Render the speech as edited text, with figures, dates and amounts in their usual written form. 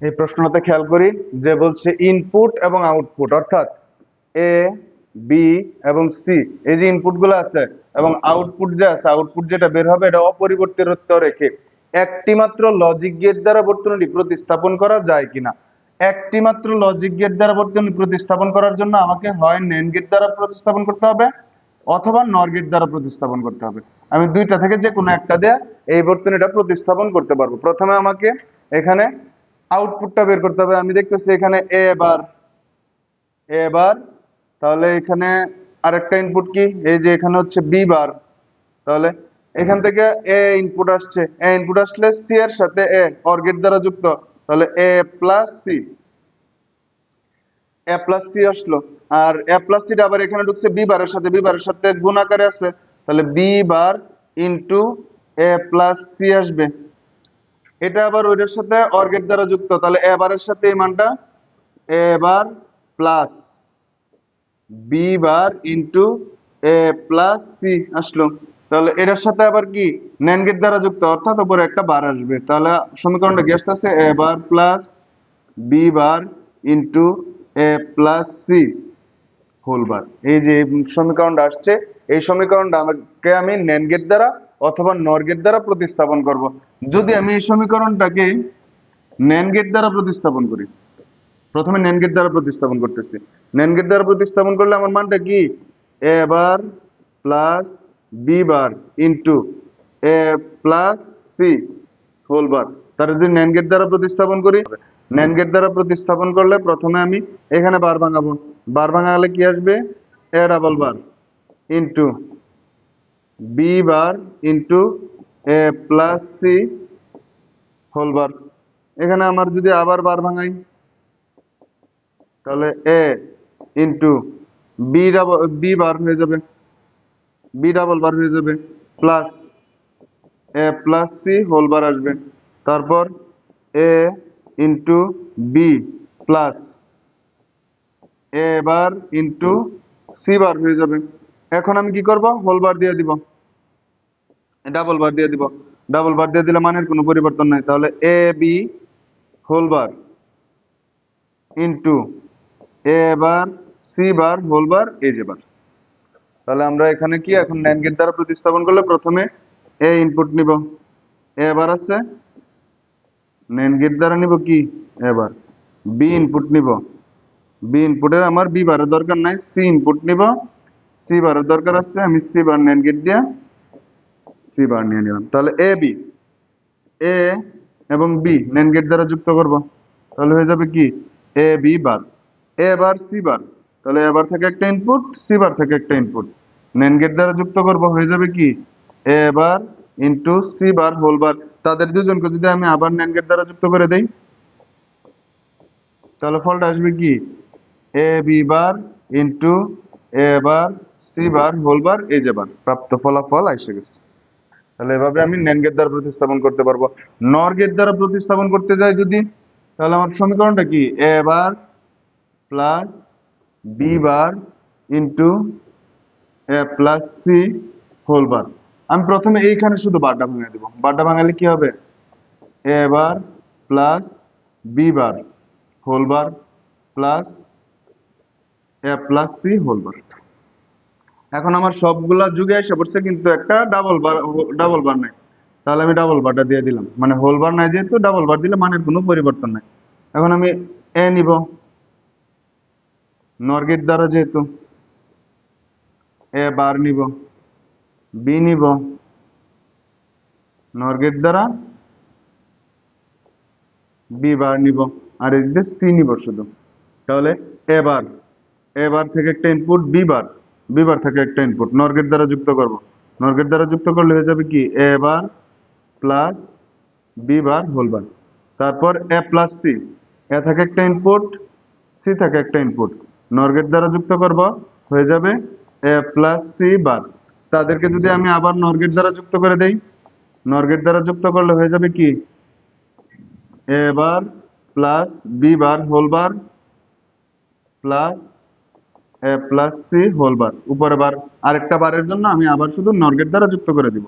এই প্রশ্নটাতে খেয়াল করি যে বলছে ইনপুট এবং আউটপুট অর্থাৎ এ বি এবং সি এই যে ইনপুট গুলো আছে এবং আউটপুট যে আছে আউটপুট যেটা বের হবে এটা অপরিবর্তিত রেখে একটি মাত্র লজিক গেট দ্বারা বর্তনীটি প্রতিস্থাপন করা যায় কিনা। একটি মাত্র লজিক গেট দ্বারা বর্তনী প্রতিস্থাপন করার জন্য আমাকে হয় NAND গেট দ্বারা প্রতিস্থাপন করতে হবে অথবা NOR গেট দ্বারা প্রতিস্থাপন করতে হবে। আমি দুইটা থেকে যে কোনো একটা দিয়ে এই বর্তনীটা প্রতিস্থাপন করতে পারবো। প্রথমে আমাকে এখানে আউটপুটটা বের করতে হবে। আমি দেখতেছি এখানে এ বার, তাহলে এখানে আরেকটা ইনপুট কি, এই যে এখানে হচ্ছে বি বার, তাহলে এখান থেকে এ ইনপুট আসছে, এ ইনপুট আসলে সি এর সাথে এ অর গেট দ্বারা যুক্ত, তাহলে এ প্লাস সি আসলো। আর এ প্লাস সিটা আবার এখানে ঢুকছে বি বারের সাথে গুণ আকারে আছে, তাহলে B bar into A plus C আসবে। এটা আবার ওইটার সাথে অর গেট দ্বারা যুক্ত, তাহলে এ বারের সাথে এই মানটা এ bar plus B bar into A plus C আসলো। তাহলে এটার সাথে আবার কি NAND গেট দ্বারা যুক্ত, অর্থাৎ উপরে একটা বার আসবে। তাহলে সমীকরণটা কি আসতেছে এ bar plus B bar into A plus C whole bar. এই যে সমীকরণটা আসছে, এই সমীকরণটা আমাকে আমি NAND গেট দ্বারা অথবা NOR গেট দ্বারা প্রতিস্থাপন করব। যদি আমি এই সমীকরণটাকে NAND গেট দ্বারা প্রতিস্থাপন করি, প্রথমে NAND গেট দ্বারা প্রতিস্থাপন করতেছি। NAND গেট দ্বারা প্রতিস্থাপন করলে আমার মানটা কি A bar plus B bar into A plus C whole বার। তার যদি NAND গেট দ্বারা প্রতিস্থাপন করি, NAND গেট দ্বারা প্রতিস্থাপন করলে প্রথমে আমি এখানে বার ভাঙাবো, বার ভাঙালে কি আসবে A double bar into B bar into A plus C whole bar. এখানে আমার যদি আবার বার ভাঙাই তাহলে এ ইন্টু বি বার হয়ে যাবে, বি ডাবল বার হয়ে যাবে plus A plus C whole বার আসবে। তারপর এ ইন্টু বি প্লাস এ বার ইন্টু সি বার হয়ে যাবে। এখন আমি কি করব, হোল বার দিয়ে দিব, ডাবল বার দিয়ে দিব। ডাবল বার দিয়ে দিলে মানের কোনো পরিবর্তন নাই, তাহলে A B whole bar into A bar C bar whole bar এই যে বার। তাহলে আমরা এখানে কি এখন NAND গেট দ্বারা প্রতিস্থাপন করলে প্রথমে এ ইনপুট নিব, এ বার আছে, NAND গেট দ্বারা নিব কি এবার বি ইনপুট নিব, বি ইনপুটের আমার বি বারের দরকার নাই, সি ইনপুট নিব, সি বারের দরকার আছে, আমি সি বার NAND গেট দিয়ে সি বার নিয়ে নিলাম। তাহলে এ বি, এ এবং বি NAND গেট দ্বারা যুক্ত করব, তাহলে হয়ে যাবে কি A B bar, A bar C বার, তাহলে এ বার থেকে একটা ইনপুট, সি বার থেকে একটা ইনপুট, NAND গেট দ্বারা যুক্ত করব, হয়ে যাবে কি A bar into C bar whole bar. তাদের দুজনকে যদি আমি আবার NAND গেট দ্বারা যুক্ত করে দেই তাহলে ফলটা আসবে কি A B bar into A bar C bar whole bar এই যে বার, প্রাপ্ত ফলাফল এসে গেছে। তাহলে এভাবে আমি NAND গেট দ্বারা প্রতিস্থাপন করতে পারবো। NOR গেট দ্বারা প্রতিস্থাপন করতে যাই যদি, তাহলে আমার সমীকরণটা কি A bar plus B bar into A plus C whole বার। আমি প্রথমে এইখানে শুধু বারটা ভাঙিয়ে দেবো, বারটা ভাঙালে কি হবে A bar plus B bar whole bar plus A plus C whole bar. এখন আমার সবগুলা যুগে এসে পড়ছে কিন্তু একটা ডাবল বার নাই, তাহলে আমি ডাবল বারটা দিয়ে দিলাম, মানে হোল বার নাই যেহেতু ডাবল বার দিলে মানের কোনো পরিবর্তন নাই। এখন আমি এ নিব, NOR গেট দ্বারা যেহেতু এ বার নিব, বি নিব NOR গেট দ্বারা বি বার নিব, আর এই যে সি নিব শুধু। তাহলে এবার থেকে একটা ইনপুট বি বার থেকে একটা ইনপুট NOR গেট দ্বারা যুক্ত করব, NOR গেট দ্বারা যুক্ত করলে হয়ে যাবে কি A bar plus B bar whole bar. তারপর এ প্লাস সি, এ থেকে একটা ইনপুট, সি থেকে একটা ইনপুট, NOR গেট দ্বারা যুক্ত করব, হয়ে যাবে এ প্লাস সি বার। তাদেরকে যদি আমি আবার NOR গেট দ্বারা যুক্ত করে দেই, NOR গেট দ্বারা যুক্ত করলে হয়ে যাবে কি A bar plus B bar whole bar plus A plus C whole bar. উপরে বার আরেকটা বারের জন্য আমি আবার শুধু NOR গেট দ্বারা যুক্ত করে দিব।